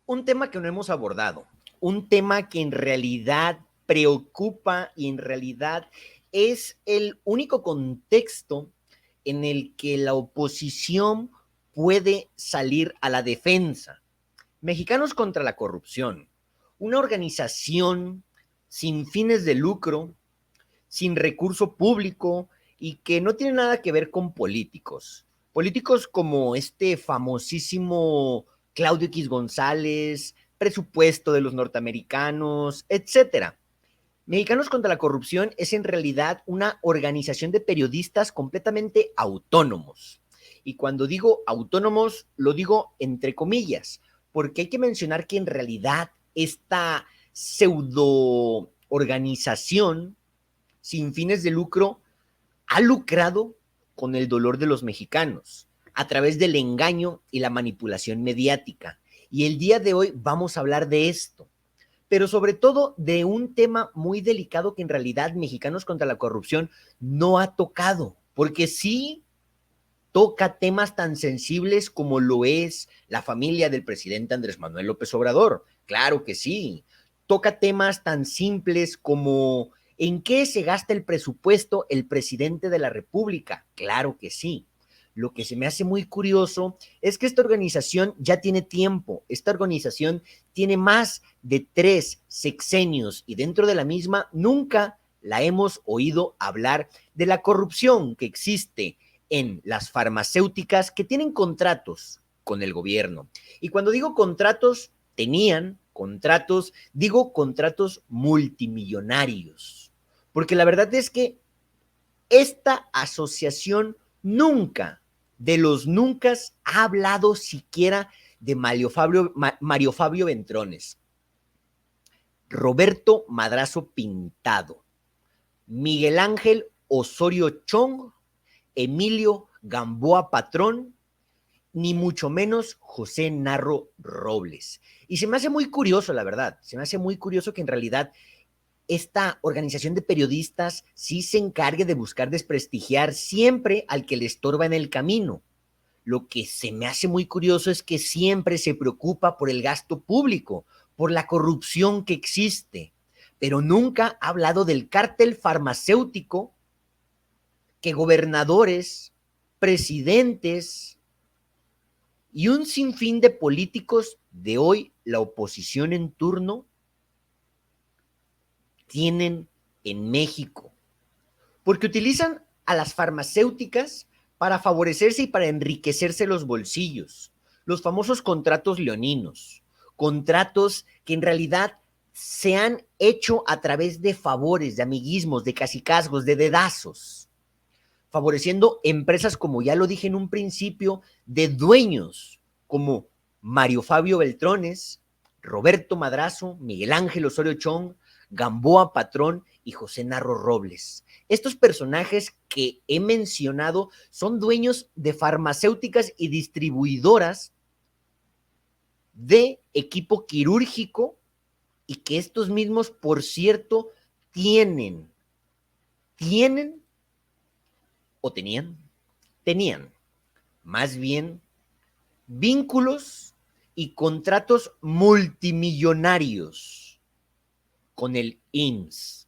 Un tema que no hemos abordado, un tema que en realidad preocupa y en realidad es el único contexto en el que la oposición puede salir a la defensa. Mexicanos contra la corrupción, una organización sin fines de lucro, sin recurso público y que no tiene nada que ver con políticos. Políticos como este famosísimo Claudio X González, presupuesto de los norteamericanos, etcétera. Mexicanos contra la Corrupción es en realidad una organización de periodistas completamente autónomos. Y cuando digo autónomos, lo digo entre comillas, porque hay que mencionar que en realidad esta pseudo organización sin fines de lucro ha lucrado con el dolor de los mexicanos a través del engaño y la manipulación mediática. Y el día de hoy vamos a hablar de esto, pero sobre todo de un tema muy delicado que en realidad Mexicanos contra la Corrupción no ha tocado, porque sí toca temas tan sensibles como lo es la familia del presidente Andrés Manuel López Obrador. Claro que sí. Toca temas tan simples como ¿en qué se gasta el presupuesto el presidente de la República? Claro que sí. Lo que se me hace muy curioso es que esta organización ya tiene tiempo. Esta organización tiene más de 3 sexenios y dentro de la misma nunca la hemos oído hablar de la corrupción que existe en las farmacéuticas que tienen contratos con el gobierno. Y cuando digo contratos, tenían contratos, digo contratos multimillonarios. Porque la verdad es que esta asociación nunca, de los nunca, ha hablado siquiera de Mario Fabio Ventrones, Roberto Madrazo Pintado, Miguel Ángel Osorio Chong, Emilio Gamboa Patrón, ni mucho menos José Narro Robles. Y se me hace muy curioso, la verdad, se me hace muy curioso que en realidad esta organización de periodistas sí se encargue de buscar desprestigiar siempre al que le estorba en el camino. Lo que se me hace muy curioso es que siempre se preocupa por el gasto público, por la corrupción que existe, pero nunca ha hablado del cártel farmacéutico que gobernadores, presidentes y un sinfín de políticos de hoy, la oposición en turno, tienen en México. Porque utilizan a las farmacéuticas para favorecerse y para enriquecerse los bolsillos. Los famosos contratos leoninos, contratos que en realidad se han hecho a través de favores, de amiguismos, de cacicazgos, de dedazos, favoreciendo empresas, como ya lo dije en un principio, de dueños como Mario Fabio Beltrones, Roberto Madrazo, Miguel Ángel Osorio Chong, Gamboa Patrón y José Narro Robles. Estos personajes que he mencionado son dueños de farmacéuticas y distribuidoras de equipo quirúrgico y que estos mismos, por cierto, tienen o tenían más bien vínculos y contratos multimillonarios con el IMSS.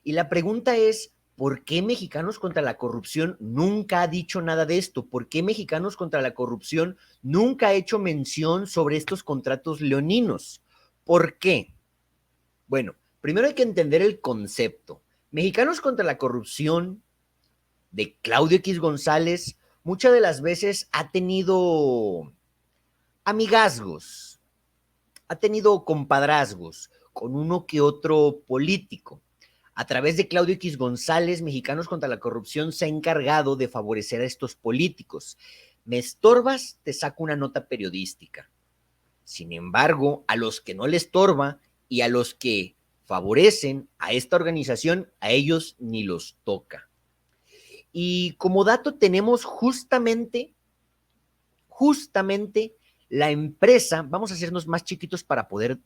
Y la pregunta es, ¿por qué Mexicanos contra la Corrupción nunca ha dicho nada de esto? ¿Por qué Mexicanos contra la Corrupción nunca ha hecho mención sobre estos contratos leoninos? ¿Por qué? Bueno, primero hay que entender el concepto. Mexicanos contra la Corrupción de Claudio X González muchas de las veces ha tenido amigazgos, ha tenido compadrazgos con uno que otro político. A través de Claudio X González, Mexicanos contra la Corrupción se ha encargado de favorecer a estos políticos. Me estorbas, te saco una nota periodística. Sin embargo, a los que no les estorba y a los que favorecen a esta organización, a ellos ni los toca. Y como dato tenemos justamente la empresa, vamos a hacernos más chiquitos para poder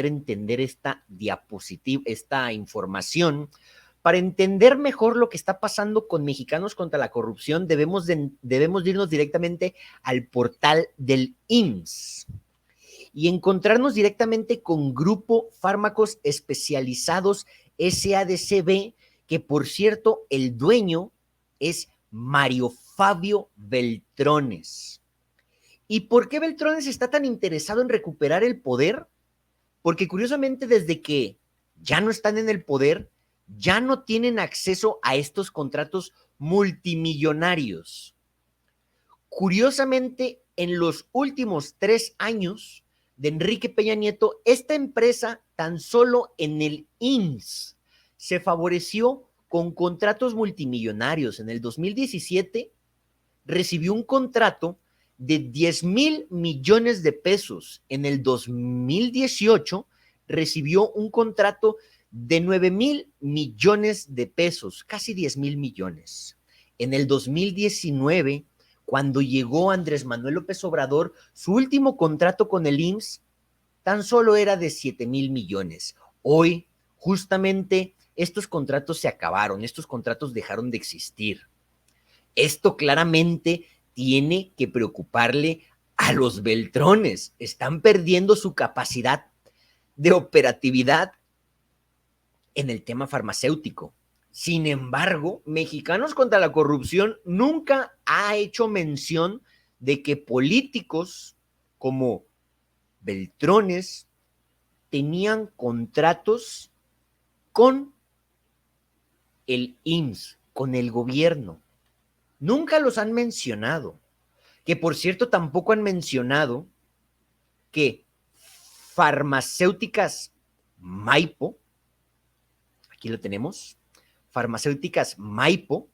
entender esta diapositiva, esta información. Para entender mejor lo que está pasando con Mexicanos contra la Corrupción, debemos irnos directamente al portal del IMSS. y encontrarnos directamente con Grupo Fármacos Especializados SADCB, que por cierto, el dueño es Mario Fabio Beltrones. ¿Y por qué Beltrones está tan interesado en recuperar el poder? Porque curiosamente desde que ya no están en el poder, ya no tienen acceso a estos contratos multimillonarios. Curiosamente, en los últimos 3 años de Enrique Peña Nieto, esta empresa tan solo en el IMSS se favoreció con contratos multimillonarios. En el 2017 recibió un contrato de 10,000 millones de pesos. En el 2018 recibió un contrato de 9,000 millones de pesos, casi 10,000 millones. En el 2019, cuando llegó Andrés Manuel López Obrador, su último contrato con el IMSS tan solo era de 7,000 millones. Hoy, justamente, estos contratos se acabaron, estos contratos dejaron de existir. Esto claramente tiene que preocuparle a los Beltrones. Están perdiendo su capacidad de operatividad en el tema farmacéutico. Sin embargo, Mexicanos contra la Corrupción nunca ha hecho mención de que políticos como Beltrones tenían contratos con el IMSS, con el gobierno. Nunca los han mencionado. Que por cierto tampoco han mencionado que farmacéuticas Maipo, aquí lo tenemos, farmacéuticas Maipo,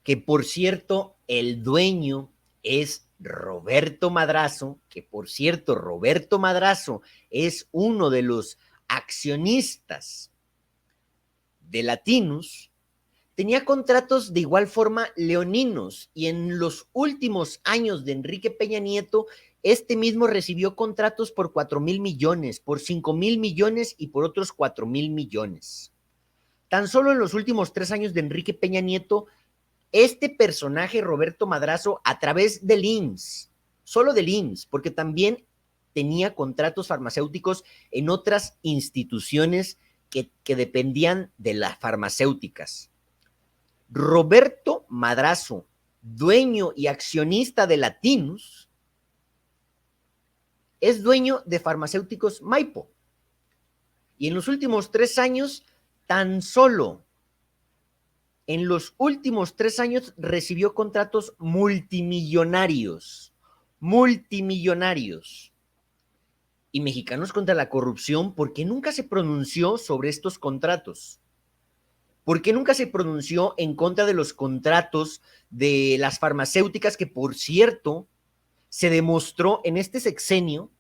que por cierto el dueño es Roberto Madrazo, que por cierto Roberto Madrazo es uno de los accionistas de Latinus, tenía contratos de igual forma leoninos y en los últimos años de Enrique Peña Nieto, este mismo recibió contratos por 4,000 millones, por 5,000 millones y por otros 4,000 millones. Tan solo en los últimos 3 años de Enrique Peña Nieto, este personaje, Roberto Madrazo, a través del IMSS, solo del IMSS, porque también tenía contratos farmacéuticos en otras instituciones que dependían de las farmacéuticas. Roberto Madrazo, dueño y accionista de Latinus, es dueño de farmacéuticos Maipo. Y en los últimos 3 años, tan solo en los últimos 3 años recibió contratos multimillonarios. Multimillonarios. Y Mexicanos contra la Corrupción, ¿por qué nunca se pronunció sobre estos contratos? ¿Por qué nunca se pronunció en contra de los contratos de las farmacéuticas que, por cierto, se demostró en este sexenio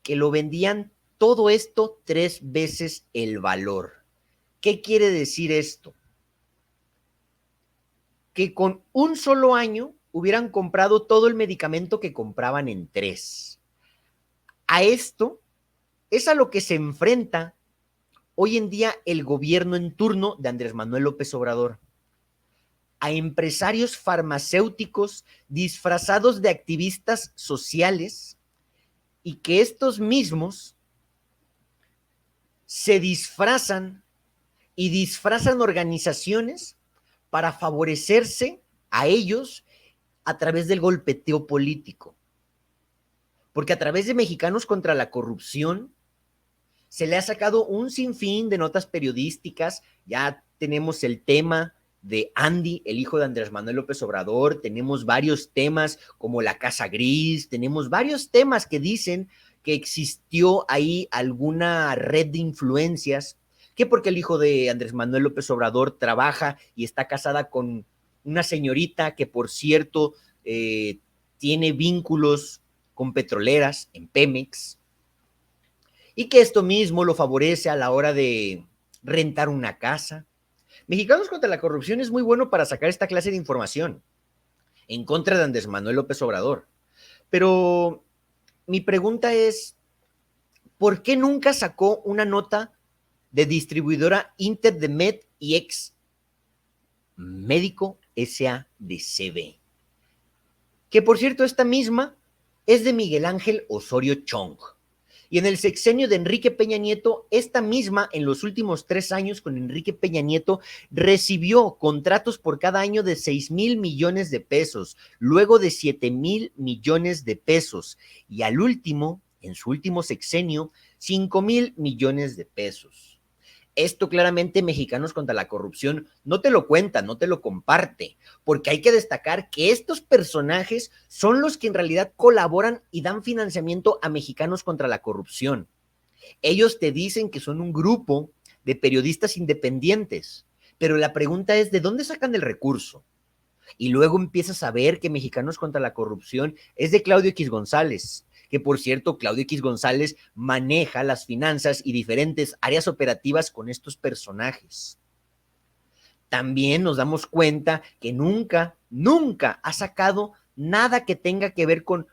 que lo vendían todo esto 3 veces el valor? ¿Qué quiere decir esto? Que con un solo año hubieran comprado todo el medicamento que compraban en 3. A esto es a lo que se enfrenta hoy en día el gobierno en turno de Andrés Manuel López Obrador. A empresarios farmacéuticos disfrazados de activistas sociales y que estos mismos se disfrazan y disfrazan organizaciones para favorecerse a ellos a través del golpeteo político. Porque a través de Mexicanos contra la Corrupción se le ha sacado un sinfín de notas periodísticas. Ya tenemos el tema de Andy, el hijo de Andrés Manuel López Obrador, tenemos varios temas como la Casa Gris, tenemos varios temas que dicen que existió ahí alguna red de influencias, que porque el hijo de Andrés Manuel López Obrador trabaja y está casada con una señorita que por cierto tiene vínculos con petroleras en Pemex, y que esto mismo lo favorece a la hora de rentar una casa. Mexicanos contra la Corrupción es muy bueno para sacar esta clase de información en contra de Andrés Manuel López Obrador. Pero mi pregunta es, ¿por qué nunca sacó una nota de distribuidora Inter de Med y ex médico SADCB. Que por cierto, esta misma es de Miguel Ángel Osorio Chong. Y en el sexenio de Enrique Peña Nieto, esta misma, en los últimos 3 años con Enrique Peña Nieto, recibió contratos por cada año de 6,000 millones de pesos, luego de 7,000 millones de pesos, y al último, en su último sexenio, 5,000 millones de pesos. Esto claramente Mexicanos contra la Corrupción no te lo cuenta, no te lo comparte, porque hay que destacar que estos personajes son los que en realidad colaboran y dan financiamiento a Mexicanos contra la Corrupción. Ellos te dicen que son un grupo de periodistas independientes, pero la pregunta es, ¿de dónde sacan el recurso? Y luego empiezas a ver que Mexicanos contra la Corrupción es de Claudio X González, que por cierto, Claudio X González maneja las finanzas y diferentes áreas operativas con estos personajes. También nos damos cuenta que nunca ha sacado nada que tenga que ver con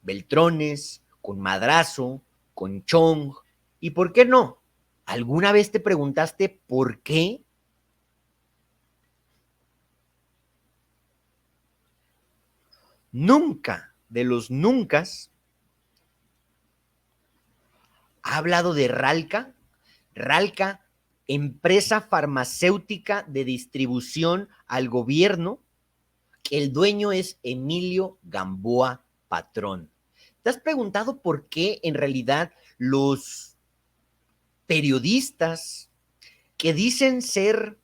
Beltrones, con Madrazo, con Chong. ¿Y por qué no? ¿Alguna vez te preguntaste por qué? Nunca, de los nunca, ha hablado de Ralca. Ralca, empresa farmacéutica de distribución al gobierno, que el dueño es Emilio Gamboa Patrón. ¿Te has preguntado por qué en realidad los periodistas que dicen ser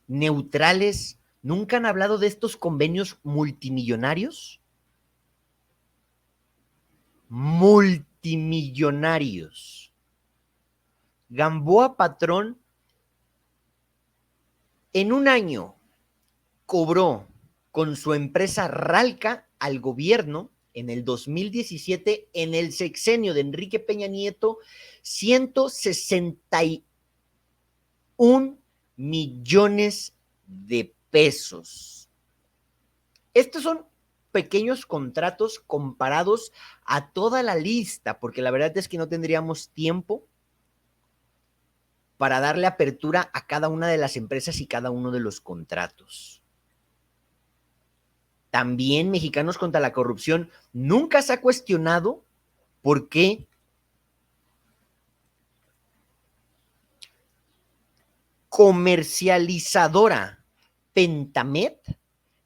neutrales nunca han hablado de estos convenios multimillonarios? Multimillonarios. Gamboa Patrón en un año cobró con su empresa Ralca al gobierno en el 2017, en el sexenio de Enrique Peña Nieto, 161 millones de pesos. Estos son pequeños contratos comparados a toda la lista, porque la verdad es que no tendríamos tiempo para darle apertura a cada una de las empresas y cada uno de los contratos. También Mexicanos contra la Corrupción nunca se ha cuestionado por qué comercializadora Pentamed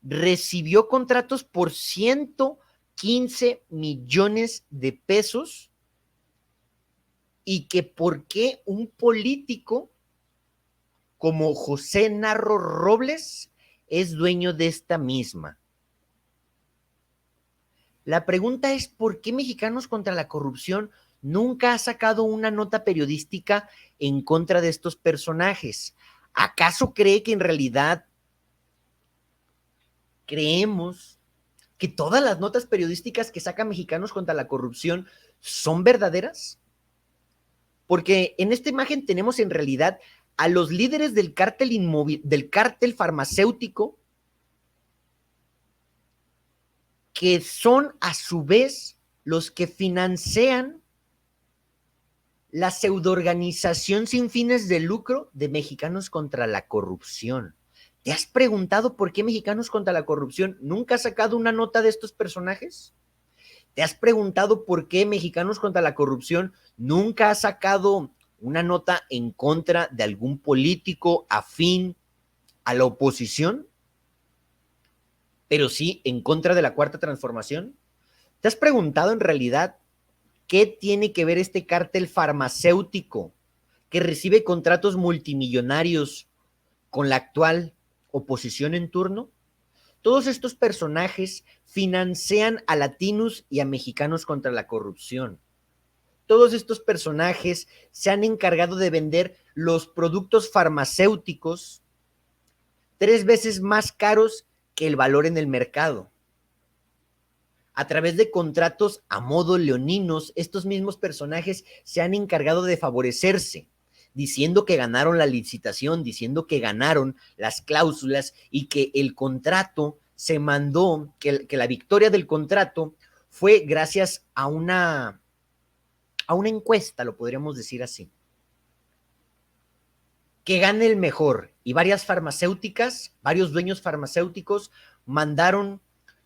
recibió contratos por 115 millones de pesos y que por qué un político como José Narro Robles es dueño de esta misma. La pregunta es, ¿por qué Mexicanos contra la Corrupción nunca ha sacado una nota periodística en contra de estos personajes? ¿Acaso cree que en realidad creemos que todas las notas periodísticas que saca Mexicanos contra la Corrupción son verdaderas? Porque en esta imagen tenemos en realidad a los líderes del cártel farmacéutico, que son a su vez los que financian la pseudoorganización sin fines de lucro de Mexicanos contra la Corrupción. ¿Te has preguntado por qué Mexicanos contra la Corrupción nunca ha sacado una nota de estos personajes? ¿Te has preguntado por qué Mexicanos contra la Corrupción nunca ha sacado una nota en contra de algún político afín a la oposición, pero sí en contra de la Cuarta Transformación? ¿Te has preguntado en realidad qué tiene que ver este cártel farmacéutico que recibe contratos multimillonarios con la actual oposición en turno? Todos estos personajes financian a latinos y a Mexicanos contra la Corrupción. Todos estos personajes se han encargado de vender los productos farmacéuticos 3 veces más caros que el valor en el mercado. A través de contratos a modo leoninos, estos mismos personajes se han encargado de favorecerse, diciendo que ganaron la licitación, diciendo que ganaron las cláusulas y que el contrato se mandó, que la victoria del contrato fue gracias a una encuesta, lo podríamos decir así. que gane el mejor. Y varias farmacéuticas, varios dueños farmacéuticos mandaron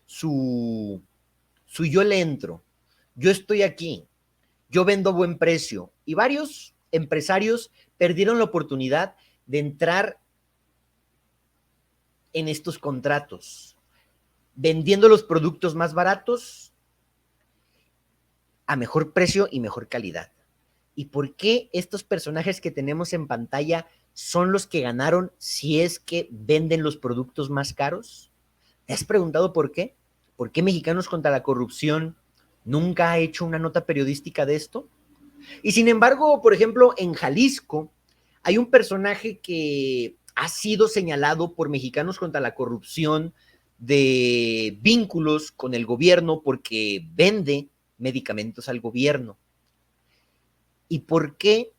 su yo le entro, yo estoy aquí, yo vendo a buen precio. Y varios empresarios perdieron la oportunidad de entrar en estos contratos, vendiendo los productos más baratos a mejor precio y mejor calidad. ¿Y por qué estos personajes que tenemos en pantalla son los que ganaron si es que venden los productos más caros? ¿Te has preguntado por qué? ¿Por qué Mexicanos contra la Corrupción nunca ha hecho una nota periodística de esto? Y sin embargo, por ejemplo, en Jalisco hay un personaje que ha sido señalado por Mexicanos contra la Corrupción de vínculos con el gobierno porque vende medicamentos al gobierno. ¿Y por qué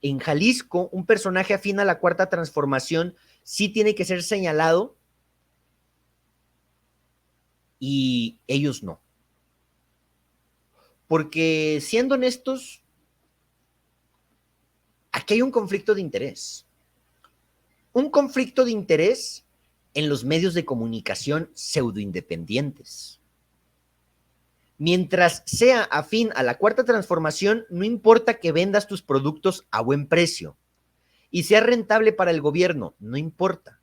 en Jalisco un personaje afín a la Cuarta Transformación sí tiene que ser señalado y ellos no? Porque siendo honestos, aquí hay un conflicto de interés. Un conflicto de interés en los medios de comunicación pseudoindependientes. Mientras sea afín a la Cuarta Transformación, no importa que vendas tus productos a buen precio y sea rentable para el gobierno, no importa.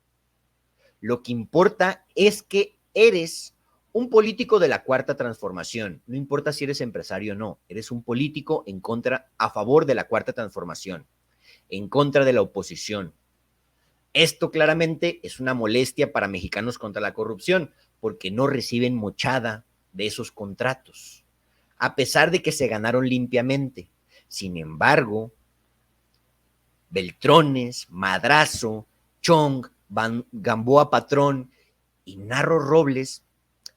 Lo que importa es que eres un político de la Cuarta Transformación. No importa si eres empresario o no, eres un político en contra, a favor de la Cuarta Transformación, en contra de la oposición. Esto claramente es una molestia para Mexicanos contra la Corrupción, porque no reciben mochada de esos contratos, a pesar de que se ganaron limpiamente. Sin embargo, Beltrones, Madrazo, Chong, Gamboa Patrón y Narro Robles,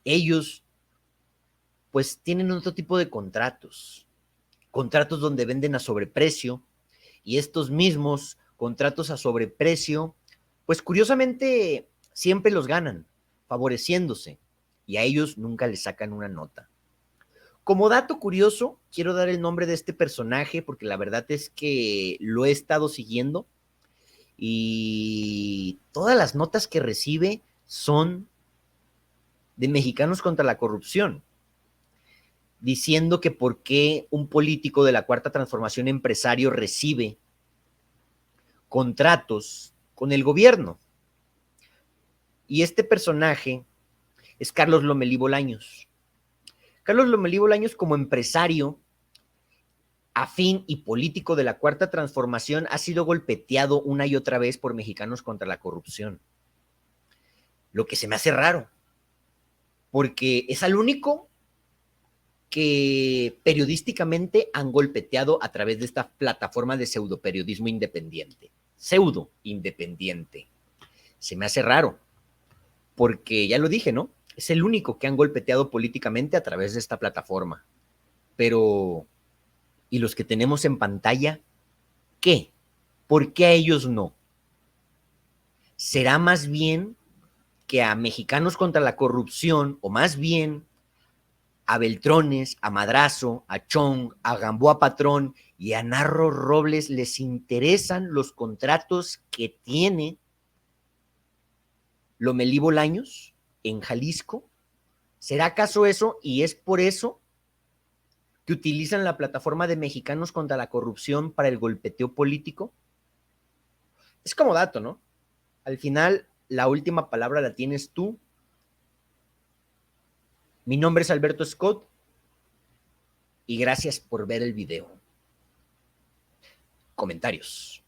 ellos pues tienen otro tipo de contratos, contratos donde venden a sobreprecio, y estos mismos contratos a sobreprecio, pues curiosamente siempre los ganan, favoreciéndose, y a ellos nunca les sacan una nota. Como dato curioso, quiero dar el nombre de este personaje porque la verdad es que lo he estado siguiendo y todas las notas que recibe son de Mexicanos contra la Corrupción, diciendo que por qué un político de la Cuarta Transformación empresario recibe contratos con el gobierno. Y este personaje es Carlos Lomelí Bolaños. Carlos Lomelí Bolaños, como empresario afín y político de la Cuarta Transformación, ha sido golpeteado una y otra vez por Mexicanos contra la Corrupción. Lo que se me hace raro, porque es al único que periodísticamente han golpeteado a través de esta plataforma de pseudoperiodismo independiente. Pseudo independiente. Se me hace raro, porque ya lo dije, ¿no? Es el único que han golpeteado políticamente a través de esta plataforma. Pero, ¿y los que tenemos en pantalla? ¿Qué? ¿Por qué a ellos no? ¿Será más bien que a Mexicanos contra la Corrupción, o más bien a Beltrones, a Madrazo, a Chong, a Gamboa Patrón y a Narro Robles les interesan los contratos que tiene Lomelí Bolaños en Jalisco? ¿Será acaso eso? Y es por eso que utilizan la plataforma de Mexicanos contra la Corrupción para el golpeteo político. Es como dato, ¿no? Al final, la última palabra la tienes tú. Mi nombre es Alberto Scott y gracias por ver el video. Comentarios.